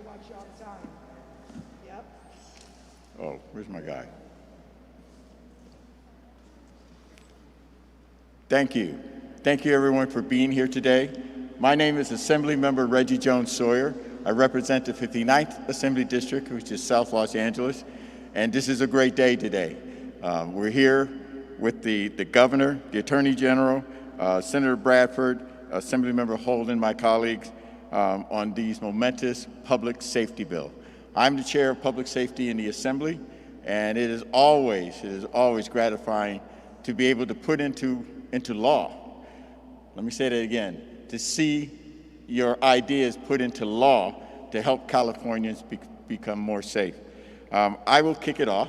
watch you all the time. Yep. Oh, where's my guy? Thank you. Thank you, everyone, for being here today. My name is Assemblymember Reggie Jones Sawyer. I represent the 59th Assembly District, which is South Los Angeles, and this is a great day today. We're here with the Governor, the Attorney General, Senator Bradford, Assemblymember Holden, my colleagues, on these momentous public safety bill. I'm the chair of public safety in the Assembly, and it is always gratifying to be able to put into law. Let me say that again, to see your ideas put into law to help Californians become more safe. I will kick it off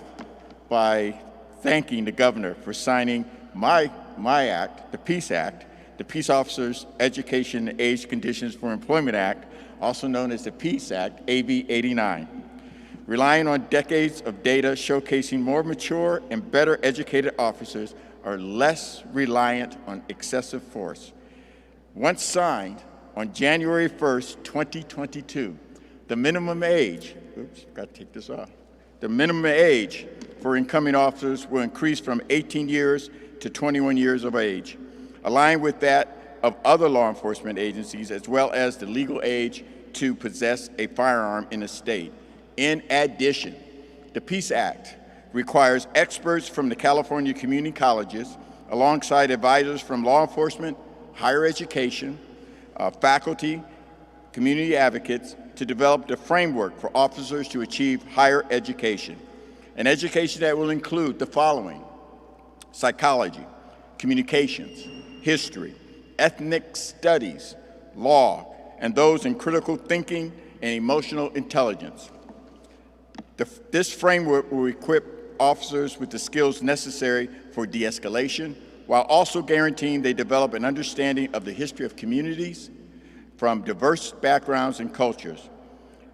by thanking the governor for signing my act, the PEACE Act, the Peace Officers Education and Age Conditions for Employment Act, also known as the PEACE Act, AB 89. Relying on decades of data showcasing more mature and better educated officers are less reliant on excessive force. Once signed on January 1st, 2022, the minimum age, got to take this off. The minimum age for incoming officers will increase from 18 years to 21 years of age, aligned with that of other law enforcement agencies, as well as the legal age to possess a firearm in the state. In addition, the PEACE Act requires experts from the California community colleges, alongside advisors from law enforcement, higher education, faculty, community advocates, to develop the framework for officers to achieve higher education. An education that will include the following: psychology, communications, history, ethnic studies, law, and those in critical thinking and emotional intelligence. This framework will equip officers with the skills necessary for de-escalation, while also guaranteeing they develop an understanding of the history of communities from diverse backgrounds and cultures.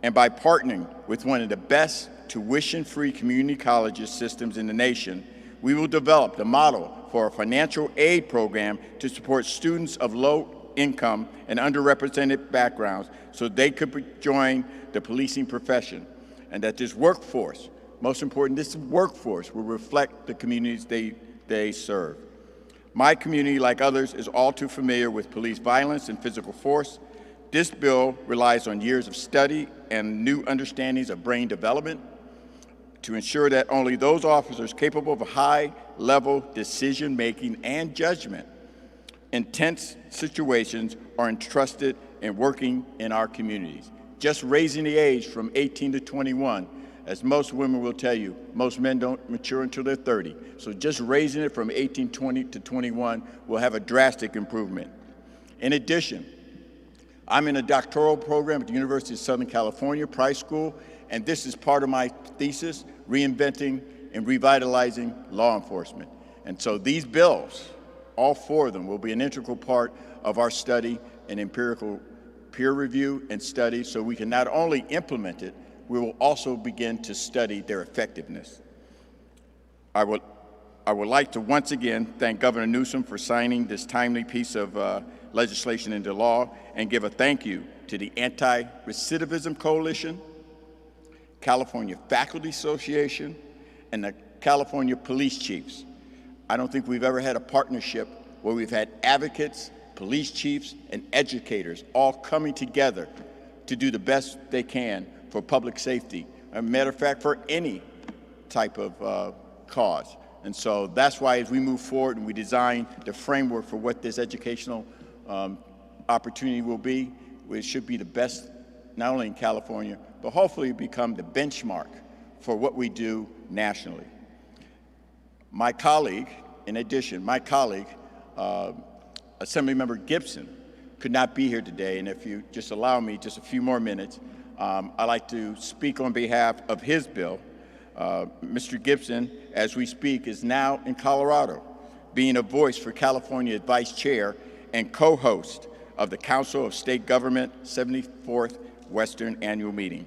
And by partnering with one of the best tuition-free community colleges systems in the nation, we will develop the model for a financial aid program to support students of low income and underrepresented backgrounds so they could join the policing profession. And that this workforce, most important, this workforce will reflect the communities they serve. My community, like others, is all too familiar with police violence and physical force. This bill relies on years of study and new understandings of brain development to ensure that only those officers capable of high-level decision-making and judgment in tense situations are entrusted in working in our communities. Just raising the age from 18 to 21, as most women will tell you, most men don't mature until they're 30. So just raising it from 18, 20 to 21 will have a drastic improvement. In addition, I'm in a doctoral program at the University of Southern California, Price School, and this is part of my thesis, reinventing and revitalizing law enforcement. And so these bills, all four of them, will be an integral part of our study and empirical peer review and study, so we can not only implement it, we will also begin to study their effectiveness. I would like to once again thank Governor Newsom for signing this timely piece of legislation into law, and give a thank you to the Anti-Recidivism Coalition, California Faculty Association, and the California Police Chiefs. I don't think we've ever had a partnership where we've had advocates, police chiefs, and educators all coming together to do the best they can for public safety. As a matter of fact, for any type of cause. And so that's why as we move forward and we design the framework for what this educational opportunity will be, it should be the best, not only in California, but hopefully become the benchmark for what we do nationally. My colleague, in addition, Assemblymember Gibson, could not be here today, and if you just allow me just a few more minutes, I'd like to speak on behalf of his bill. Mr. Gibson, as we speak, is now in Colorado, being a voice for California's Vice Chair and co-host of the Council of State Government 74th Western Annual Meeting.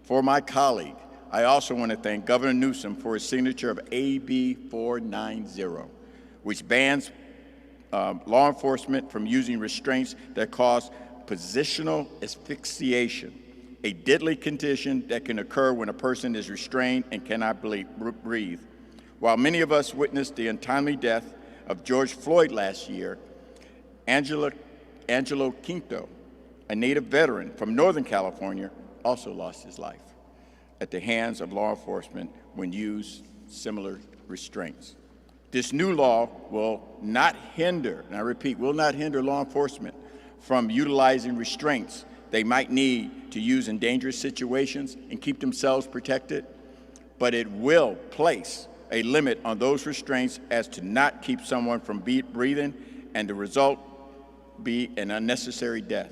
For my colleague, I also want to thank Governor Newsom for his signature of AB 490, which bans law enforcement from using restraints that cause positional asphyxiation, a deadly condition that can occur when a person is restrained and cannot breathe. While many of us witnessed the untimely death of George Floyd last year, Angelo Quinto, a Native veteran from Northern California, also lost his life at the hands of law enforcement when used similar restraints. This new law will not hinder, and I repeat, will not hinder law enforcement from utilizing restraints they might need to use in dangerous situations and keep themselves protected, but it will place a limit on those restraints as to not keep someone from breathing, and the result be an unnecessary death.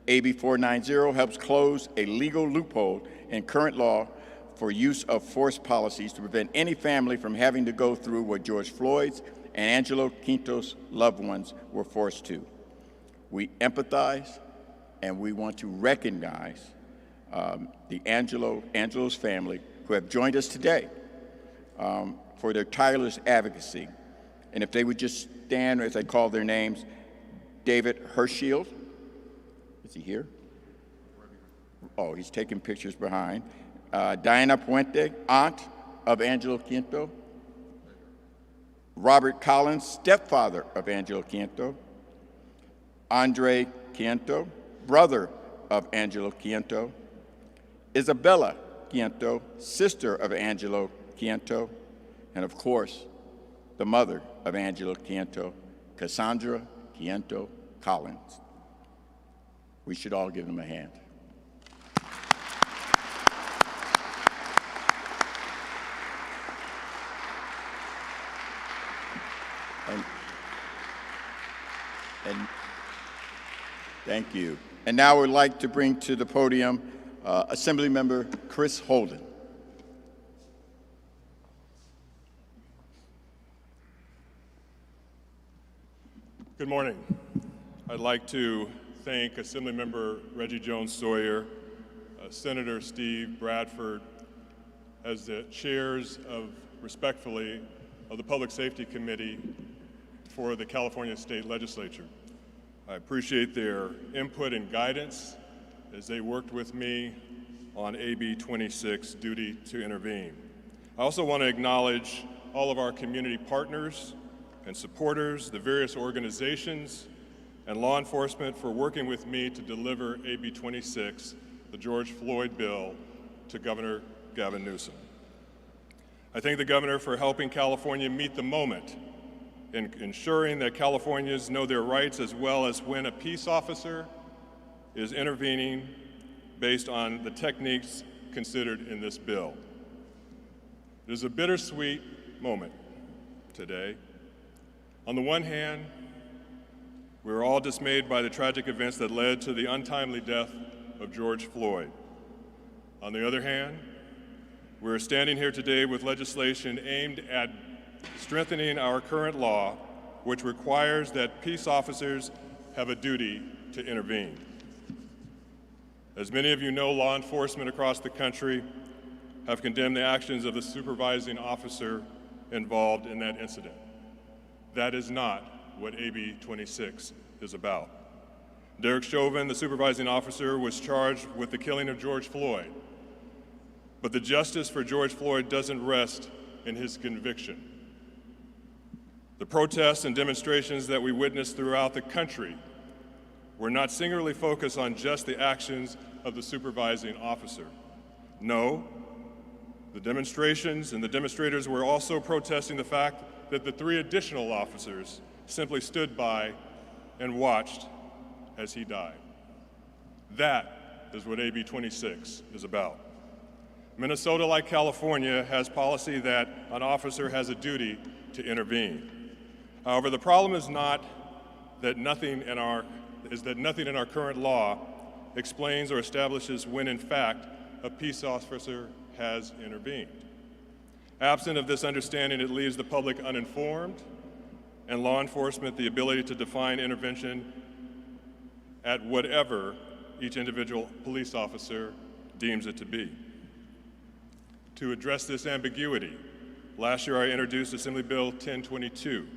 AB 490 helps close a legal loophole in current law for use of force policies to prevent any family from having to go through what George Floyd's and Angelo Quinto's loved ones were forced to. We empathize and we want to recognize Angelo's family who have joined us today for their tireless advocacy. And if they would just stand as I call their names: David Hershield. Is he here? Oh, he's taking pictures behind. Diana Puente, aunt of Angelo Quinto. Robert Collins, stepfather of Angelo Quinto. Andre Quinto, brother of Angelo Quinto. Isabella Quinto, sister of Angelo Quinto. And of course, the mother of Angelo Quinto, Cassandra Quinto Collins. We should all give them a hand. And thank you. And now I would like to bring to the podium Assemblymember Chris Holden. Good morning. I'd like to thank Assemblymember Reggie Jones-Sawyer, Senator Steve Bradford, as the chairs respectfully, of the Public Safety Committee for the California State Legislature. I appreciate their input and guidance as they worked with me on AB 26, Duty to Intervene. I also want to acknowledge all of our community partners and supporters, the various organizations, and law enforcement for working with me to deliver AB 26, the George Floyd bill, to Governor Gavin Newsom. I thank the Governor for helping California meet the moment in ensuring that Californians know their rights, as well as when a peace officer is intervening based on the techniques considered in this bill. It is a bittersweet moment today. On the one hand, we are all dismayed by the tragic events that led to the untimely death of George Floyd. On the other hand, we are standing here today with legislation aimed at strengthening our current law, which requires that peace officers have a duty to intervene. As many of you know, law enforcement across the country have condemned the actions of the supervising officer involved in that incident. That is not what AB 26 is about. Derek Chauvin, the supervising officer, was charged with the killing of George Floyd. But the justice for George Floyd doesn't rest in his conviction. The protests and demonstrations that we witnessed throughout the country were not singularly focused on just the actions of the supervising officer. No, the demonstrations and the demonstrators were also protesting the fact that the 3 additional officers simply stood by and watched as he died. That is what AB 26 is about. Minnesota, like California, has policy that an officer has a duty to intervene. However, the problem is not that nothing in our current law explains or establishes when, in fact, a peace officer has intervened. Absent of this understanding, it leaves the public uninformed and law enforcement the ability to define intervention at whatever each individual police officer deems it to be. To address this ambiguity, last year I introduced Assembly Bill 1022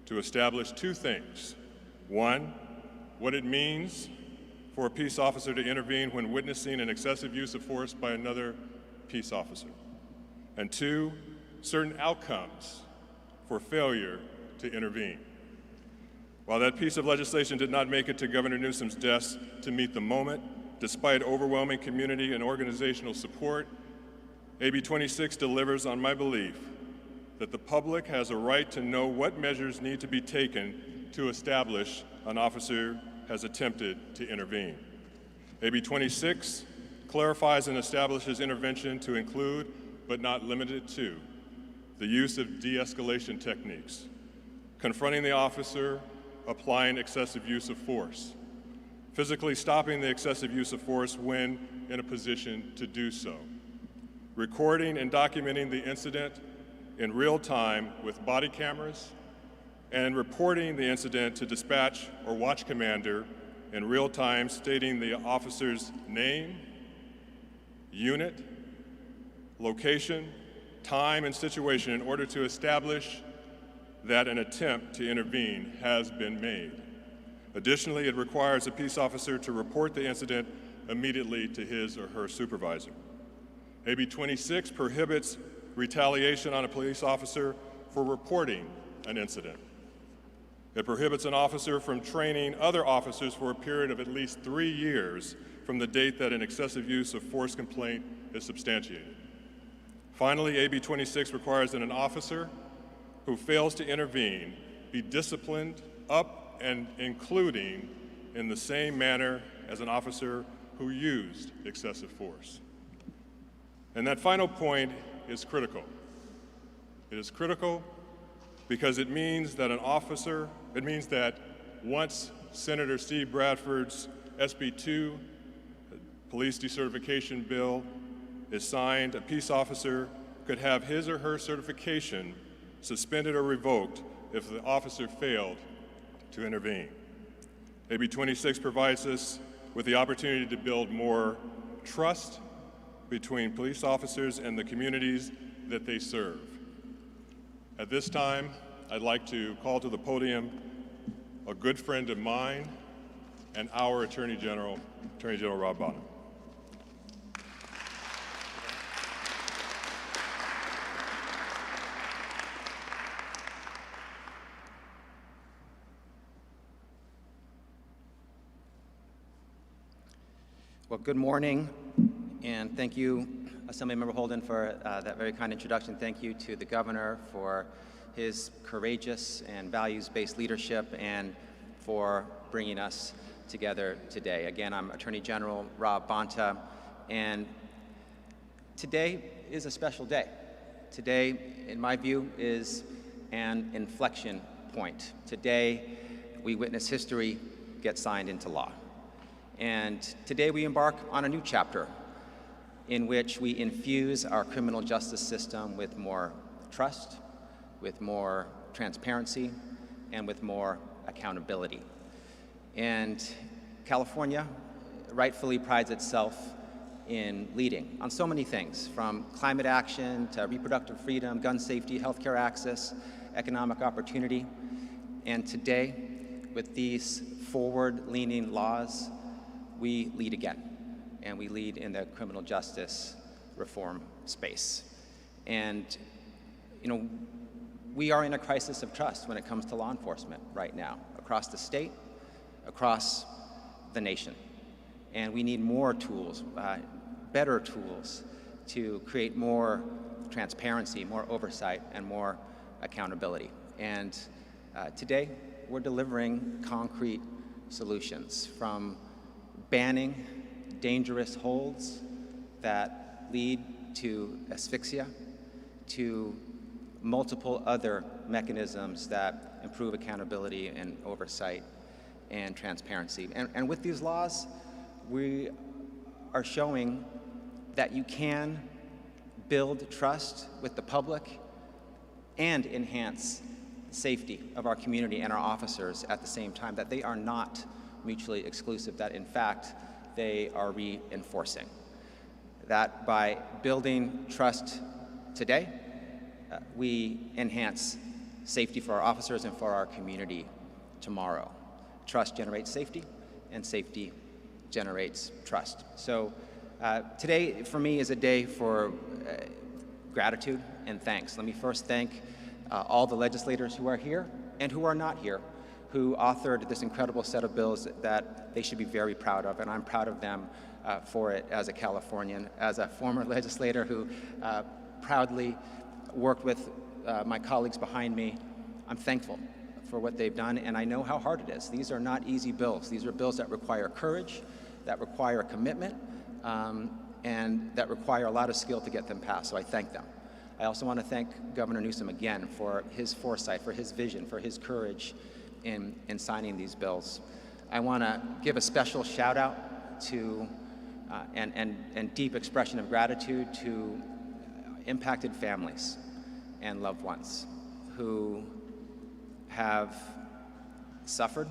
to establish 2 things. 1, what it means for a peace officer to intervene when witnessing an excessive use of force by another peace officer. And 2, certain outcomes for failure to intervene. While that piece of legislation did not make it to Governor Newsom's desk to meet the moment, despite overwhelming community and organizational support, AB 26 delivers on my belief that the public has a right to know what measures need to be taken to establish an officer has attempted to intervene. AB 26 clarifies and establishes intervention to include, but not limited to, the use of de-escalation techniques, confronting the officer applying excessive use of force, physically stopping the excessive use of force when in a position to do so, recording and documenting the incident in real time with body cameras, and reporting the incident to dispatch or watch commander in real time, stating the officer's name, unit, location, time, and situation in order to establish that an attempt to intervene has been made. Additionally, it requires a peace officer to report the incident immediately to his or her supervisor. AB 26 prohibits retaliation on a police officer for reporting an incident. It prohibits an officer from training other officers for a period of at least 3 years from the date that an excessive use of force complaint is substantiated. Finally, AB 26 requires that an officer who fails to intervene be disciplined up and including in the same manner as an officer who used excessive force. And that final point is critical. It is critical because it means that once Senator Steve Bradford's SB 2 police decertification bill is signed, a peace officer could have his or her certification suspended or revoked if the officer failed to intervene. AB 26 provides us with the opportunity to build more trust between police officers and the communities that they serve. At this time, I'd like to call to the podium a good friend of mine and our Attorney General Rob Bonta. Well, good morning, and thank you, Assemblymember Holden, for that very kind introduction. Thank you to the Governor for his courageous and values-based leadership and for bringing us together today. Again, I'm Attorney General Rob Bonta, and today is a special day. Today, in my view, is an inflection point. Today, we witness history get signed into law. And today we embark on a new chapter in which we infuse our criminal justice system with more trust, with more transparency, and with more accountability. And California rightfully prides itself in leading on so many things, from climate action to reproductive freedom, gun safety, healthcare access, economic opportunity. And today, with these forward-leaning laws, we lead again, and we lead in the criminal justice reform space. And, we are in a crisis of trust when it comes to law enforcement right now, across the state, across the nation. And we need more tools, better tools, to create more transparency, more oversight, and more accountability. And today, we're delivering concrete solutions, from banning dangerous holds that lead to asphyxia, to multiple other mechanisms that improve accountability and oversight and transparency. And with these laws, we are showing that you can build trust with the public and enhance safety of our community and our officers at the same time, that they are not mutually exclusive, that in fact they are reinforcing. That by building trust today, we enhance safety for our officers and for our community tomorrow. Trust generates safety, and safety generates trust. So today, for me, is a day for gratitude and thanks. Let me first thank all the legislators who are here and who are not here, who authored this incredible set of bills that they should be very proud of, and I'm proud of them for it as a Californian, as a former legislator who proudly worked with my colleagues behind me. I'm thankful for what they've done, and I know how hard it is. These are not easy bills. These are bills that require courage, that require commitment, and that require a lot of skill to get them passed, so I thank them. I also want to thank Governor Newsom again for his foresight, for his vision, for his courage in signing these bills. I want to give a special shout out to and deep expression of gratitude to impacted families and loved ones who have suffered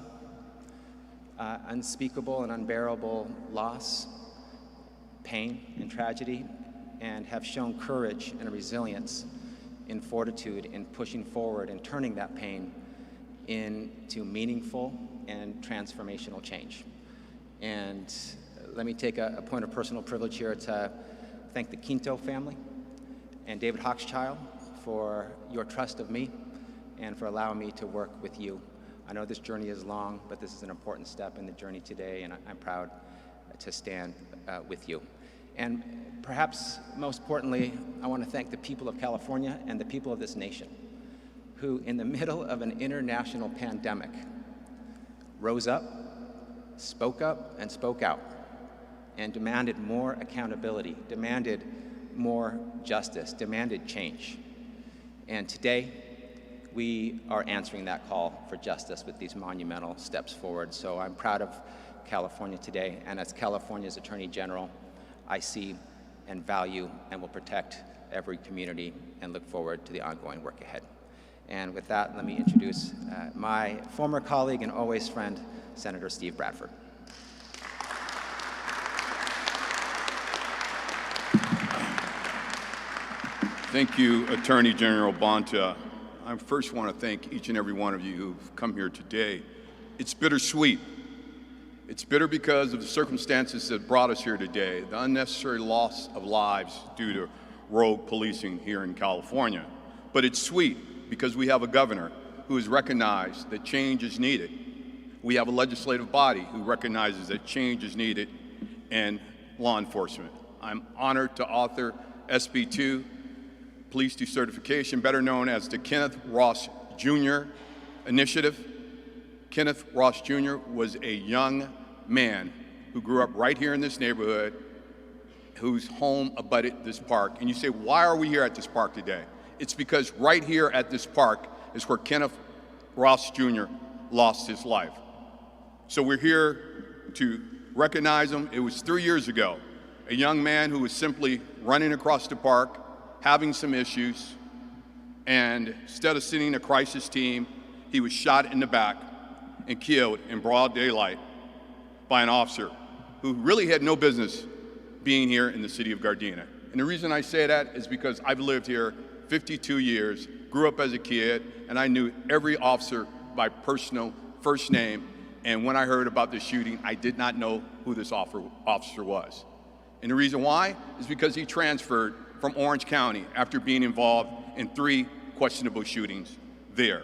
unspeakable and unbearable loss, pain, and tragedy, and have shown courage and resilience in fortitude in pushing forward and turning that pain into meaningful and transformational change. And let me take a point of personal privilege here to thank the Quinto family and David Hochschild for your trust of me and for allowing me to work with you. I know this journey is long, but this is an important step in the journey today, and I'm proud to stand with you. And perhaps most importantly, I want to thank the people of California and the people of this nation who, in the middle of an international pandemic, rose up, spoke out, and demanded more accountability, demanded more justice, demanded change. And today, we are answering that call for justice with these monumental steps forward. So I'm proud of California today, and as California's Attorney General, I see and value and will protect every community and look forward to the ongoing work ahead. And with that, let me introduce my former colleague and always friend, Senator Steve Bradford. Thank you, Attorney General Bonta. I first want to thank each and every one of you who've come here today. It's bittersweet. It's bitter because of the circumstances that brought us here today, the unnecessary loss of lives due to rogue policing here in California. But it's sweet because we have a governor who has recognized that change is needed. We have a legislative body who recognizes that change is needed, and law enforcement. I'm honored to author SB 2, Police Decertification, better known as the Kenneth Ross Jr. initiative. Kenneth Ross Jr. was a young man who grew up right here in this neighborhood, whose home abutted this park. And you say, why are we here at this park today? It's because right here at this park is where Kenneth Ross Jr. lost his life. So we're here to recognize him. It was 3 years ago, a young man who was simply running across the park, having some issues, and instead of sending a crisis team, he was shot in the back and killed in broad daylight by an officer who really had no business being here in the city of Gardena. And the reason I say that is because I've lived here 52 years, grew up as a kid, and I knew every officer by personal first name. And when I heard about the shooting, I did not know who this officer was. And the reason why is because he transferred from Orange County after being involved in 3 questionable shootings there.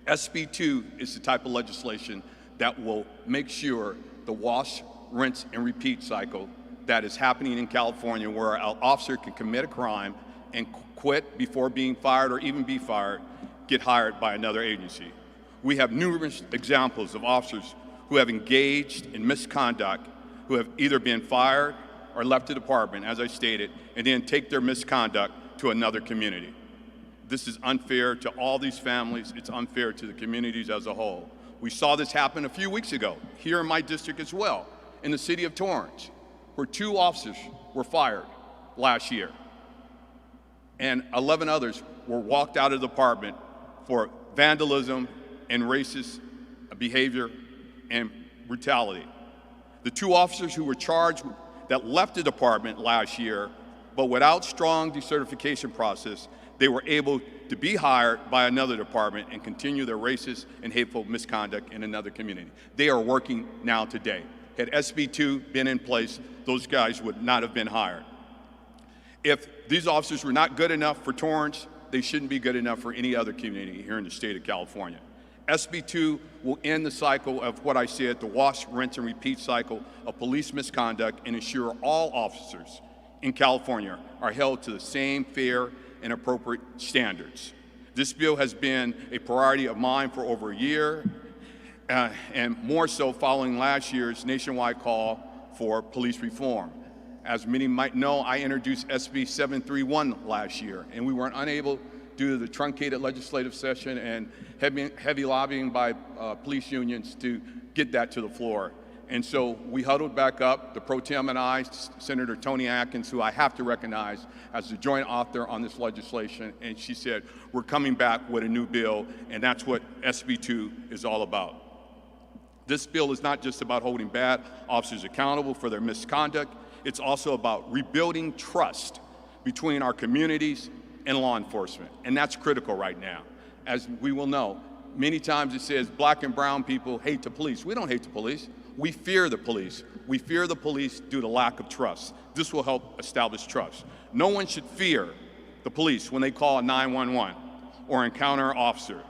SB 2 is the type of legislation that will make sure the wash, rinse, and repeat cycle that is happening in California, where an officer can commit a crime and quit before being fired or even be fired, get hired by another agency. We have numerous examples of officers who have engaged in misconduct, who have either been fired or left the department, as I stated, and then take their misconduct to another community. This is unfair to all these families. It's unfair to the communities as a whole. We saw this happen a few weeks ago here in my district as well, in the city of Torrance, where 2 officers were fired last year, and 11 others were walked out of the department for vandalism and racist behavior and brutality. The 2 officers who were charged that left the department last year, but without strong decertification process, they were able to be hired by another department and continue their racist and hateful misconduct in another community. They are working now today. Had SB 2 been in place, those guys would not have been hired. If these officers were not good enough for Torrance, they shouldn't be good enough for any other community here in the state of California. SB 2 will end the cycle of what I said, the wash, rinse, and repeat cycle of police misconduct, and ensure all officers in California are held to the same fair and appropriate standards. This bill has been a priority of mine for over a year, and more so following last year's nationwide call for police reform. As many might know, I introduced SB 731 last year, and we were unable, due to the truncated legislative session and heavy lobbying by police unions, to get that to the floor. And so we huddled back up, the pro tem and I, Senator Toni Atkins, who I have to recognize as the joint author on this legislation, and she said, we're coming back with a new bill, and that's what SB 2 is all about. This bill is not just about holding bad officers accountable for their misconduct, it's also about rebuilding trust between our communities and law enforcement, and that's critical right now. As we will know, many times it says black and brown people hate the police. We don't hate the police. We fear the police. We fear the police due to lack of trust. This will help establish trust. No one should fear the police when they call 911 or encounter an officer,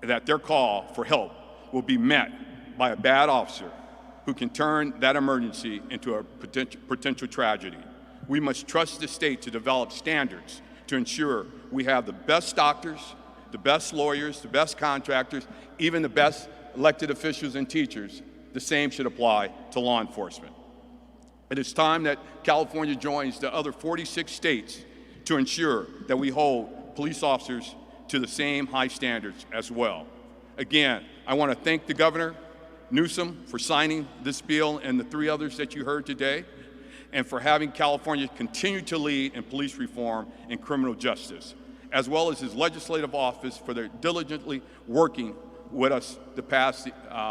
that their call for help will be met by a bad officer who can turn that emergency into a potential tragedy. We must trust the state to develop standards to ensure we have the best doctors, the best lawyers, the best contractors, even the best elected officials and teachers. The same should apply to law enforcement. It is time that California joins the other 46 states to ensure that we hold police officers to the same high standards as well. Again, I want to thank the Governor Newsom for signing this bill and the 3 others that you heard today, and for having California continue to lead in police reform and criminal justice, as well as his legislative office for their diligently working with us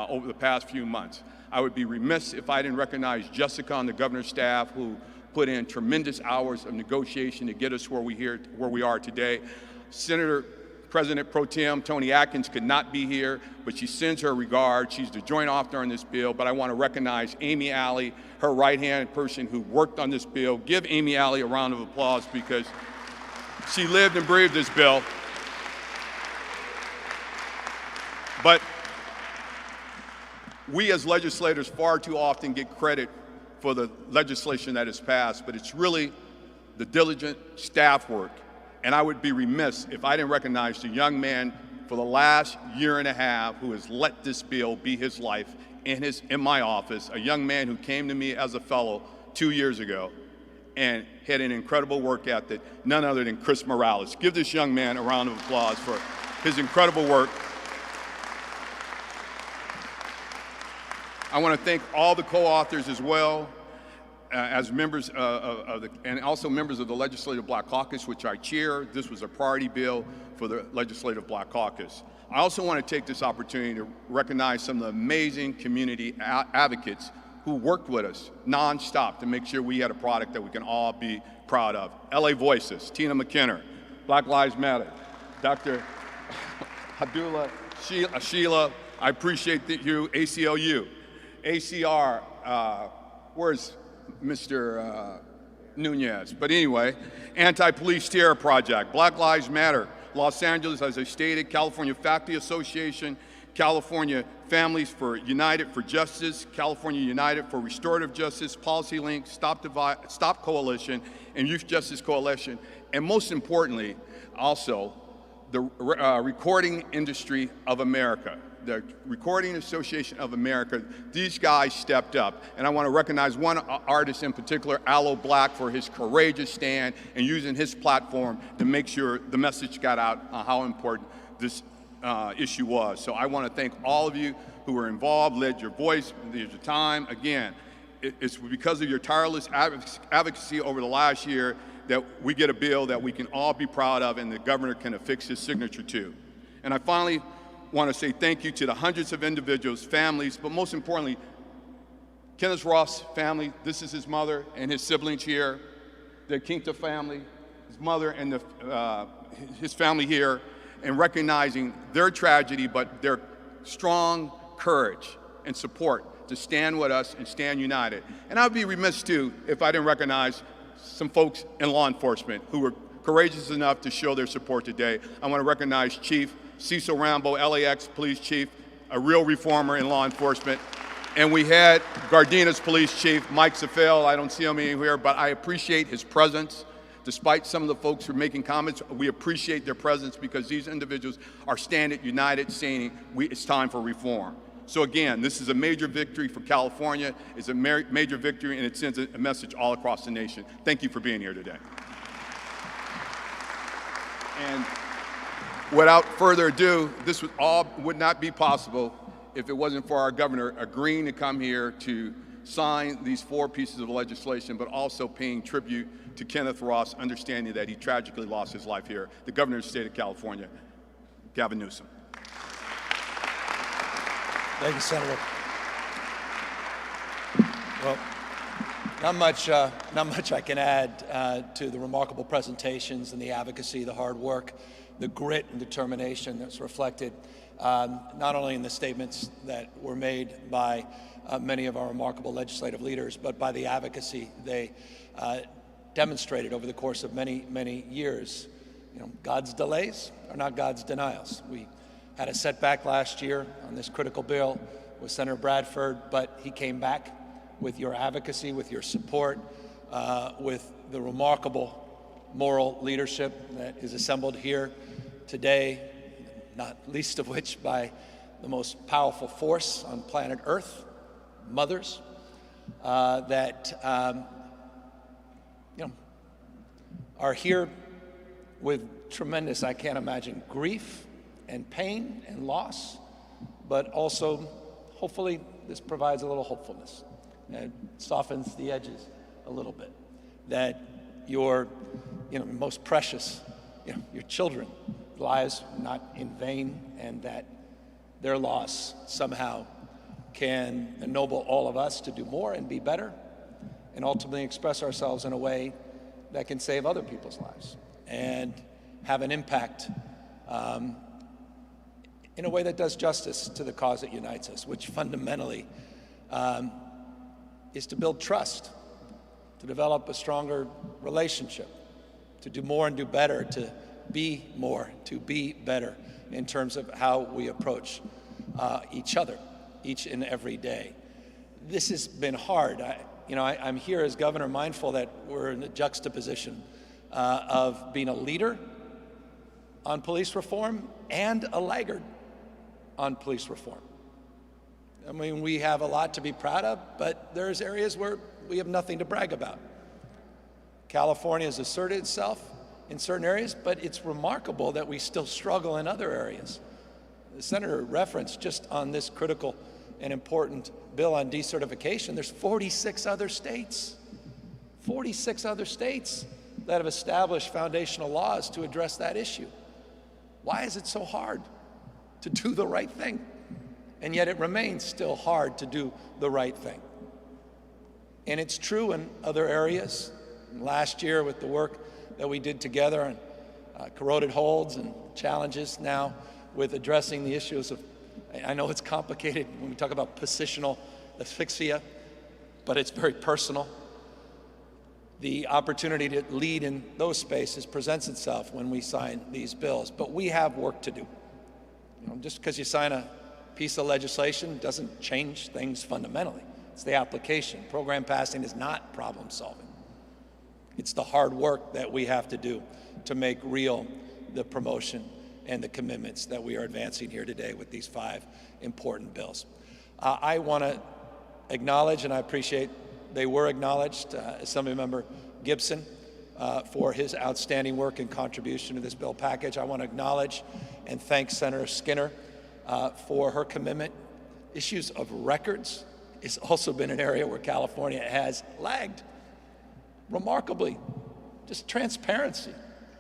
over the past few months. I would be remiss if I didn't recognize Jessica on the governor's staff, who put in tremendous hours of negotiation to get us where we are today. Senator President Pro Tem Toni Atkins could not be here, but she sends her regards. She's the joint author on this bill, but I want to recognize Amy Alley, her right-hand person who worked on this bill. Give Amy Alley a round of applause, because she lived and breathed this bill. But we as legislators far too often get credit for the legislation that is passed, but it's really the diligent staff work. And I would be remiss if I didn't recognize the young man for the last year and a half who has let this bill be his life in my office, a young man who came to me as a fellow 2 years ago and had an incredible work ethic, none other than Chris Morales. Give this young man a round of applause for his incredible work. I want to thank all the co-authors as well, as members and also members of the Legislative Black Caucus, which I chair. This was a priority bill for the Legislative Black Caucus. I also want to take this opportunity to recognize some of the amazing community advocates who worked with us nonstop to make sure we had a product that we can all be proud of. LA Voices, Tina McKinnon, Black Lives Matter, Dr. Abdullah, Sheila, I appreciate you, ACLU, ACR, where's Mr. Nunez? But anyway, Anti-Police Terror Project, Black Lives Matter, Los Angeles, as I stated, California Faculty Association, California Families United for Justice, California United for Restorative Justice, Policy Link, Stop Coalition, and Youth Justice Coalition, and most importantly, also, the Recording Industry of America, the Recording Association of America. These guys stepped up, and I want to recognize one artist in particular, Aloe Black, for his courageous stand and using his platform to make sure the message got out on how important this issue was. So I want to thank all of you who were involved, led your voice, led your time. Again, it's because of your tireless advocacy over the last year that we get a bill that we can all be proud of and the governor can affix his signature to. And I finally want to say thank you to the hundreds of individuals, families, but most importantly, Kenneth Ross' family. This is his mother and his siblings here, the Quinta family, his mother and his family here, and recognizing their tragedy, but their strong courage and support to stand with us and stand united. And I'd be remiss, too, if I didn't recognize some folks in law enforcement who were courageous enough to show their support today. I want to recognize Chief Cecil Rambo, LAX Police Chief, a real reformer in law enforcement. And we had Gardina's Police Chief, Mike Safel. I don't see him here, but I appreciate his presence. Despite some of the folks who are making comments, we appreciate their presence because these individuals are standing united, saying it's time for reform. So again, this is a major victory for California. It's a major victory, and it sends a message all across the nation. Thank you for being here today. And without further ado, this would not be possible if it wasn't for our governor agreeing to come here to sign these 4 pieces of legislation, but also paying tribute to Kenneth Ross, understanding that he tragically lost his life here, the governor of the state of California, Gavin Newsom. Thank you, Senator. Well, not much I can add to the remarkable presentations and the advocacy, the hard work, the grit and determination that's reflected not only in the statements that were made by many of our remarkable legislative leaders, but by the advocacy they demonstrated over the course of many, many years. You know, God's delays are not God's denials. We had a setback last year on this critical bill with Senator Bradford, but he came back with your advocacy, with your support, with the remarkable moral leadership that is assembled here today, not least of which by the most powerful force on planet Earth, mothers, that are here with tremendous, I can't imagine, grief and pain and loss, but also, hopefully, this provides a little hopefulness and softens the edges a little bit, that your most precious, your children, lives not in vain, and that their loss somehow can ennoble all of us to do more and be better, and ultimately express ourselves in a way that can save other people's lives and have an impact in a way that does justice to the cause that unites us, which fundamentally is to build trust, to develop a stronger relationship, to do more and do better, to be more, to be better in terms of how we approach each other each and every day. This has been hard. I'm here as governor mindful that we're in a juxtaposition of being a leader on police reform and a laggard on police reform. I mean, we have a lot to be proud of, but there's areas where we have nothing to brag about. California has asserted itself in certain areas, but it's remarkable that we still struggle in other areas. The senator referenced just on this critical and important bill on decertification, there's 46 other states that have established foundational laws to address that issue. Why is it so hard to do the right thing? And yet it remains still hard to do the right thing. And it's true in other areas. Last year with the work that we did together on corroded holds and challenges now with addressing the issues of, I know it's complicated when we talk about positional asphyxia, but it's very personal. The opportunity to lead in those spaces presents itself when we sign these bills, but we have work to do. Just because you sign a piece of legislation doesn't change things fundamentally. It's the application. Program passing is not problem solving. It's the hard work that we have to do to make real the promotion and the commitments that we are advancing here today with these 5 important bills. I want to acknowledge, and I appreciate they were acknowledged, Assemblymember Gibson for his outstanding work and contribution to this bill package. I want to acknowledge and thank Senator Skinner for her commitment. Issues of records has also been an area where California has lagged remarkably. Just transparency,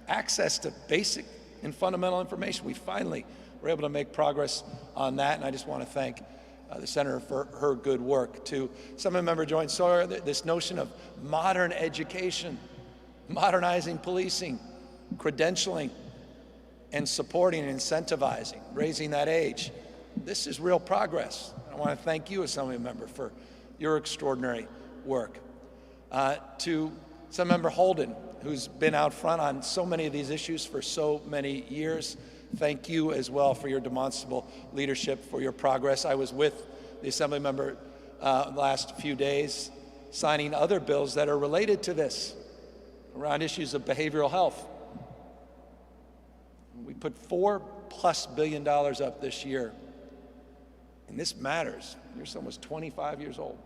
access to basic and fundamental information. We finally were able to make progress on that, and I just want to thank the senator for her good work. To Assemblymember Joyce Sawyer, this notion of modern education, modernizing policing, credentialing, and supporting and incentivizing, raising that age. This is real progress. I want to thank you, Assemblymember, for your extraordinary work. To Assemblymember Holden, who's been out front on so many of these issues for so many years, thank you as well for your demonstrable leadership, for your progress. I was with the Assemblymember last few days signing other bills that are related to this, around issues of behavioral health. We put $4+ billion up this year, and this matters. Your son was 25 years old.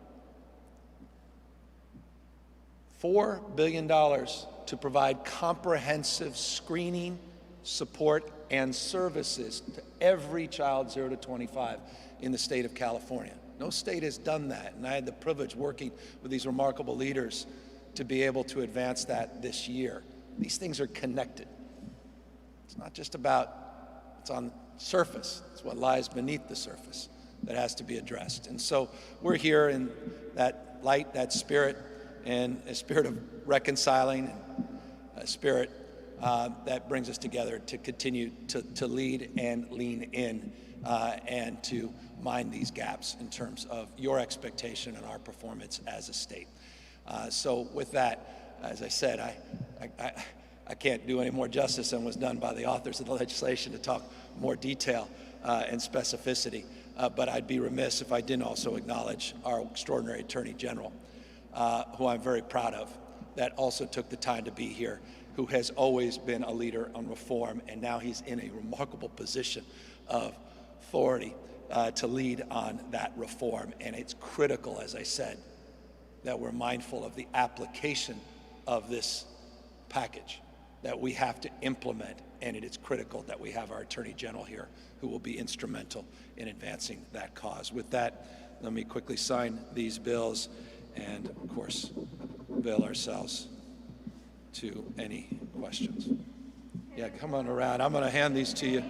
$4 billion to provide comprehensive screening, support, and services to every child 0 to 25 in the state of California. No state has done that, and I had the privilege working with these remarkable leaders to be able to advance that this year. These things are connected. It's not just about what's on the surface, it's what lies beneath the surface that has to be addressed. And so we're here in that light, that spirit, and a spirit of reconciling, a spirit that brings us together to continue to lead and lean in and to mind these gaps in terms of your expectation and our performance as a state. So with that, as I said, I can't do any more justice than was done by the authors of the legislation to talk more detail and specificity, but I'd be remiss if I didn't also acknowledge our extraordinary Attorney General, who I'm very proud of, that also took the time to be here, who has always been a leader on reform, and now he's in a remarkable position of authority to lead on that reform. And it's critical, as I said, that we're mindful of the application of this package that we have to implement, and it is critical that we have our Attorney General here who will be instrumental in advancing that cause. With that, let me quickly sign these bills and, of course, avail ourselves to any questions. Yeah, come on around. I'm going to hand these to you.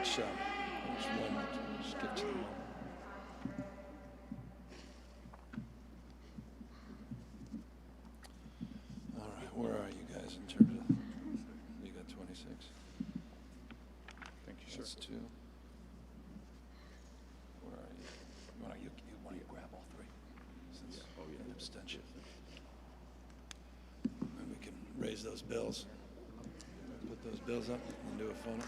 Which one? Just get to the one. All right, where are you guys in terms of? You got 26. Thank you, sir. That's 2. Where are you? You want to grab all 3? Since an abstention. And we can raise those bills. Put those bills up and do a photo.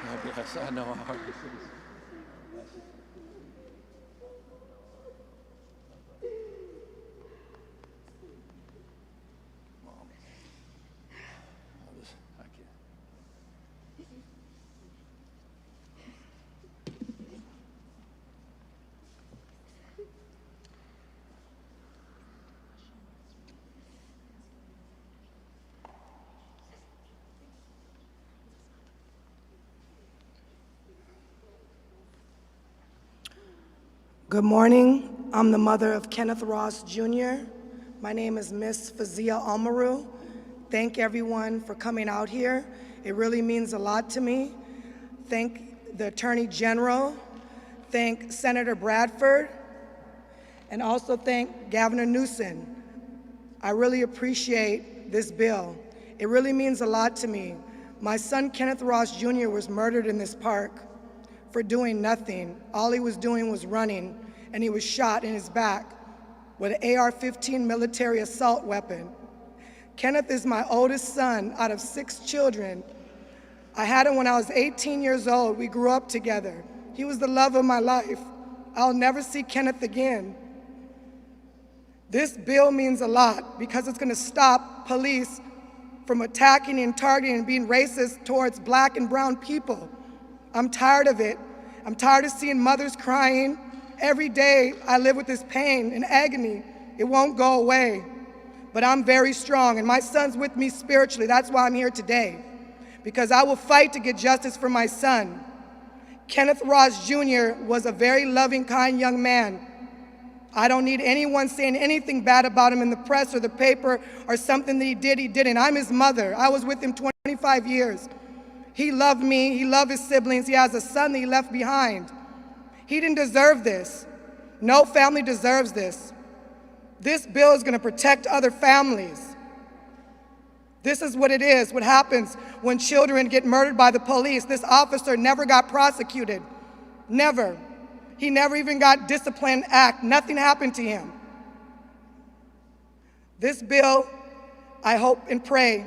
God bless. I know how hard this is. I can't. Good morning. I'm the mother of Kenneth Ross Jr. My name is Miss Fazia Almaru. Thank everyone for coming out here. It really means a lot to me. Thank the Attorney General. Thank Senator Bradford. And also thank Gavin Newsom. I really appreciate this bill. It really means a lot to me. My son Kenneth Ross Jr. was murdered in this park for doing nothing. All he was doing was running, and he was shot in his back with an AR-15 military assault weapon. Kenneth is my oldest son out of 6 children. I had him when I was 18 years old. We grew up together. He was the love of my life. I'll never see Kenneth again. This bill means a lot because it's going to stop police from attacking and targeting and being racist towards black and brown people. I'm tired of it. I'm tired of seeing mothers crying. Every day I live with this pain and agony. It won't go away. But I'm very strong, and my son's with me spiritually. That's why I'm here today, because I will fight to get justice for my son. Kenneth Ross Jr. was a very loving, kind young man. I don't need anyone saying anything bad about him in the press or the paper or something that he didn't. I'm his mother. I was with him 25 years. He loved me, he loved his siblings. He has a son that he left behind. He didn't deserve this. No family deserves this. This bill is gonna protect other families. This is what it is, what happens when children get murdered by the police. This officer never got prosecuted, never. He never even got disciplined act, nothing happened to him. This bill, I hope and pray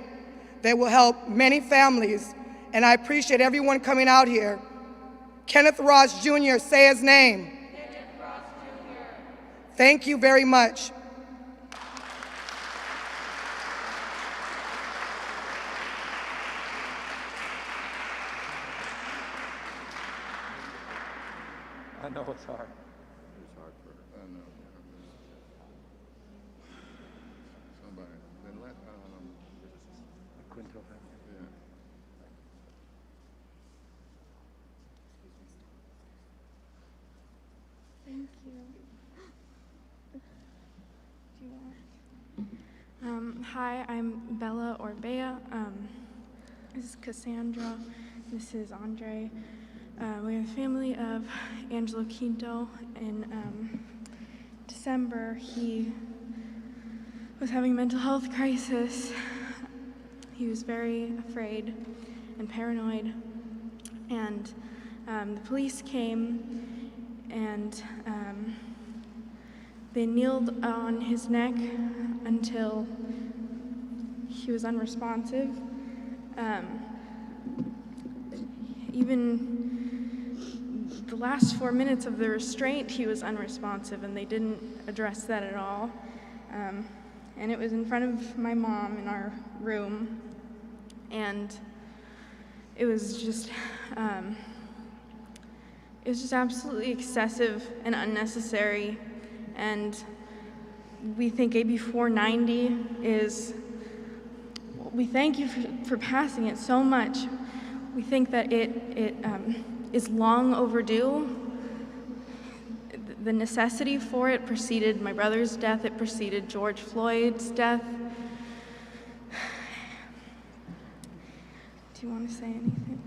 that will help many families, and I appreciate everyone coming out here. Kenneth Ross Jr., say his name. Kenneth Ross Jr. Thank you very much. I know it's hard. It's hard for her. I know. Somebody. Then let Quinto. yeah. Thank you. Do you want? Hi, I'm Bella Orbea. This is Cassandra. This is Andre. We have a family of Angelo Quinto. In December, he was having a mental health crisis. He was very afraid and paranoid. And the police came and they kneeled on his neck until he was unresponsive. Even the last 4 minutes of the restraint, he was unresponsive, and they didn't address that at all. And it was in front of my mom in our room, and it was just absolutely excessive and unnecessary. And we think AB 490 is, we thank you for passing it so much. We think that it is long overdue. The necessity for it preceded my brother's death, it preceded George Floyd's death. Do you want to say anything?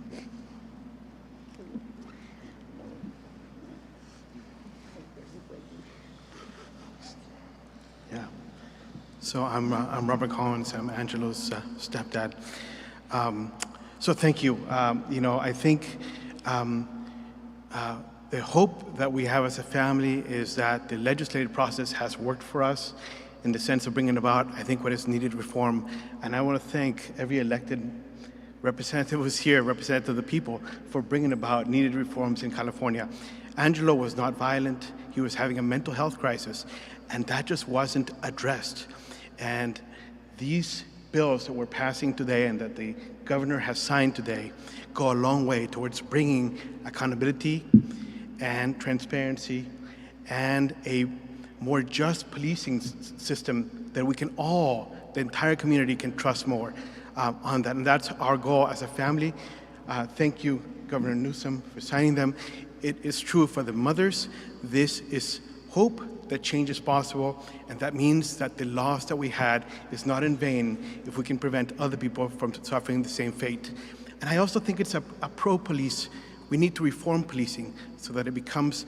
Yeah. So I'm Robert Collins. I'm Angelo's stepdad. So thank you. I think the hope that we have as a family is that the legislative process has worked for us in the sense of bringing about, I think, what is needed reform. And I want to thank every elected representative who's here, representative of the people, for bringing about needed reforms in California. Angelo was not violent. He was having a mental health crisis, and that just wasn't addressed. And these bills that we're passing today and that the governor has signed today go a long way towards bringing accountability and transparency and a more just policing system that we can all, the entire community, can trust more on that. And that's our goal as a family. Thank you, Governor Newsom, for signing them. It is true for the mothers. This is hope that change is possible, and that means that the loss that we had is not in vain if we can prevent other people from suffering the same fate. And I also think it's a pro-police. We need to reform policing so that it becomes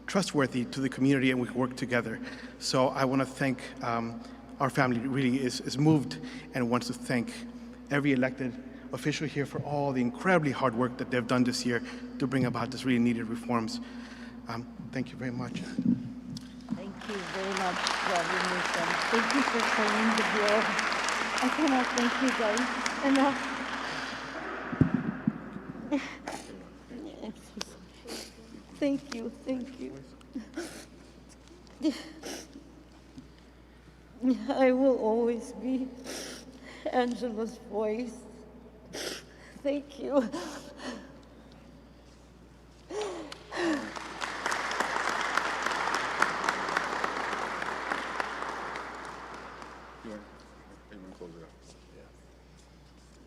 trustworthy to the community and we work together. So I want to thank our family. Really is moved and wants to thank every elected official here for all the incredibly hard work that they've done this year to bring about this really needed reforms. Thank you very much. Thank you very much, Gavin Newsom. Thank you for signing the bill. I cannot thank you guys enough. Thank you, thank you. I will always be Angela's voice. Thank you.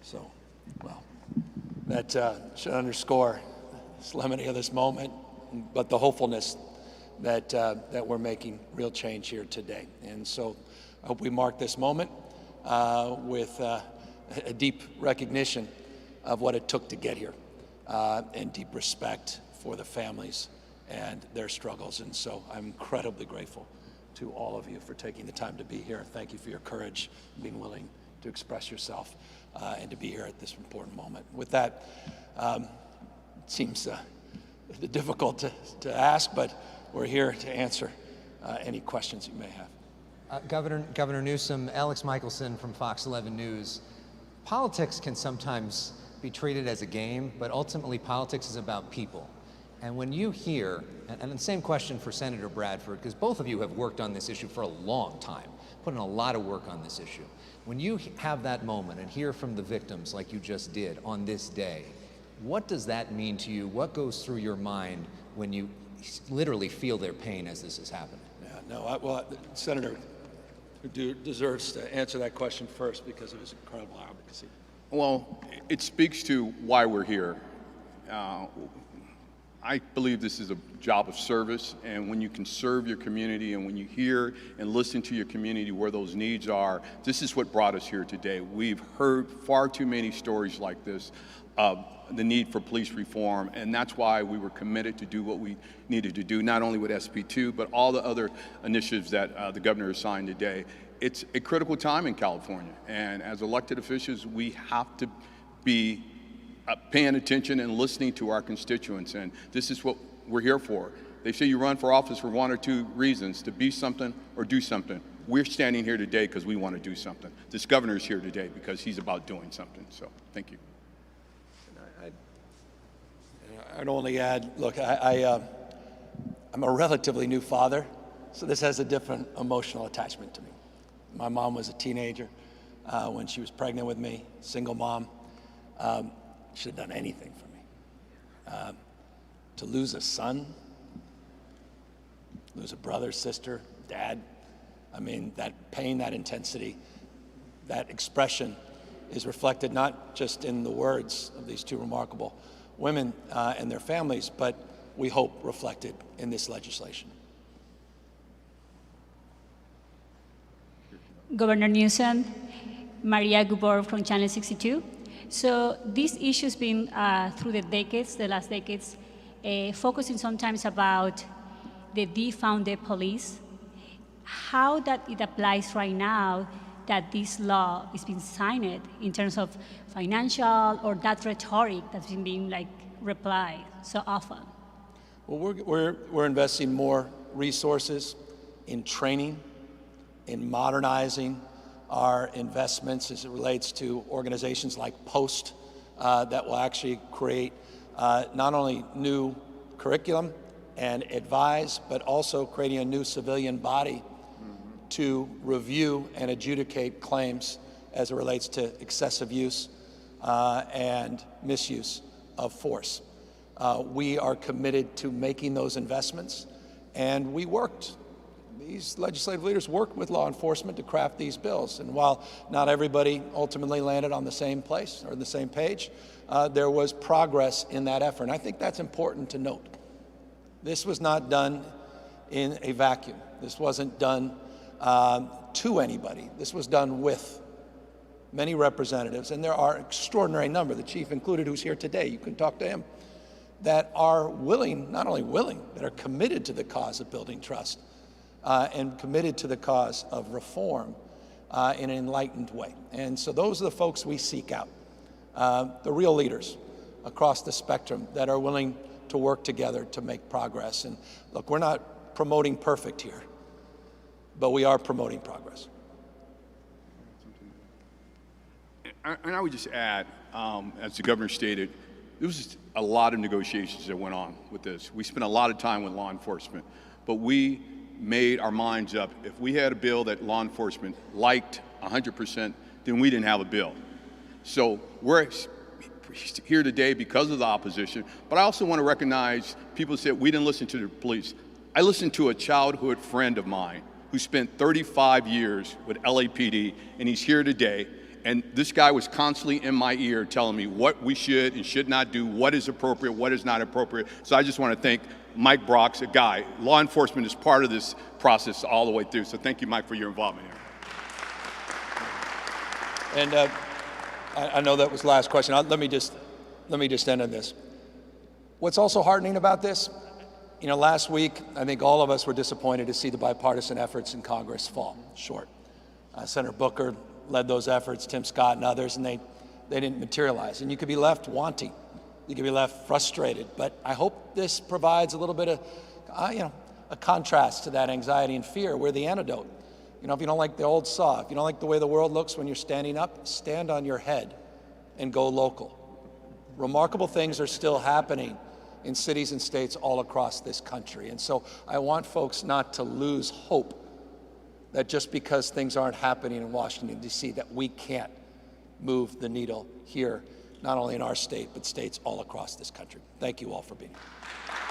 So, well, that should underscore solemnity of this moment, but the hopefulness that, that we're making real change here today. And so I hope we mark this moment with a deep recognition of what it took to get here, and deep respect for the families and their struggles. And so I'm incredibly grateful to all of you for taking the time to be here. Thank you for your courage, being willing to express yourself, and to be here at this important moment. With that, it seems difficult to ask, but we're here to answer any questions you may have. Governor Newsom, Alex Michelson from Fox 11 News. Politics can sometimes be treated as a game, but ultimately politics is about people. And when you hear, and the same question for Senator Bradford, because both of you have worked on this issue for a long time, put in a lot of work on this issue. When you have that moment and hear from the victims like you just did on this day, what does that mean to you? What goes through your mind when you literally feel their pain as this is happening? Yeah, no, well, Senator deserves to answer that question first because of his incredible advocacy. Well, it speaks to why we're here. I believe this is a job of service, and when you can serve your community and when you hear and listen to your community where those needs are, this is what brought us here today. We've heard far too many stories like this of the need for police reform, and that's why we were committed to do what we needed to do, not only with SB2, but all the other initiatives that the governor has signed today. It's a critical time in California, and as elected officials, we have to be paying attention and listening to our constituents, and this is what we're here for. They say you run for office for one or two reasons, to be something or do something. We're standing here today because we want to do something. This governor is here today because he's about doing something, so thank you. I'd only add, look, I'm a relatively new father, so this has a different emotional attachment to me. My mom was a teenager when she was pregnant with me, single mom. Should have done anything for me. To lose a son, lose a brother, sister, dad, I mean, that pain, that intensity, that expression is reflected not just in the words of these two remarkable women and their families, but we hope reflected in this legislation. Governor Newsom, Maria Gubor from Channel 62. So this issue's been through the last decades, focusing sometimes about the defunded police, how that it applies right now that this law is being signed in terms of financial or that rhetoric that's been being like replied so often. Well, we're investing more resources in training, in modernizing our investments as it relates to organizations like POST that will actually create not only new curriculum and advise, but also creating a new civilian body to review and adjudicate claims as it relates to excessive use and misuse of force. We are committed to making those investments, and we worked. These legislative leaders worked with law enforcement to craft these bills. And while not everybody ultimately landed on the same place or the same page, there was progress in that effort. And I think that's important to note. This was not done in a vacuum. This wasn't done to anybody. This was done with many representatives, and there are an extraordinary number, the chief included, who's here today. You can talk to him, that are willing, not only willing, that are committed to the cause of building trust. And committed to the cause of reform in an enlightened way. And so those are the folks we seek out, the real leaders across the spectrum that are willing to work together to make progress. And look, we're not promoting perfect here, but we are promoting progress. And I would just add, as the governor stated, there was a lot of negotiations that went on with this. We spent a lot of time with law enforcement, but we made our minds up. If we had a bill that law enforcement liked 100%, then we didn't have a bill. So we're here today because of the opposition, but I also want to recognize people who said we didn't listen to the police. I listened to a childhood friend of mine who spent 35 years with LAPD, and he's here today, And this guy was constantly in my ear telling me what we should and should not do, what is appropriate, what is not appropriate. So I just want to thank Mike Brock's a guy. Law enforcement is part of this process all the way through. So thank you, Mike, for your involvement here. And I know that was the last question. Let me just end on this. What's also heartening about this, you know, last week, I think all of us were disappointed to see the bipartisan efforts in Congress fall short. Senator Booker led those efforts, Tim Scott and others, and they didn't materialize. And you could be left wanting. You could be left frustrated. But I hope this provides a little bit of, a contrast to that anxiety and fear. We're the antidote. You know, if you don't like the old saw, if you don't like the way the world looks when you're standing up, stand on your head and go local. Remarkable things are still happening in cities and states all across this country. And so I want folks not to lose hope that just because things aren't happening in Washington, D.C., that we can't move the needle here, not only in our state, but states all across this country. Thank you all for being here.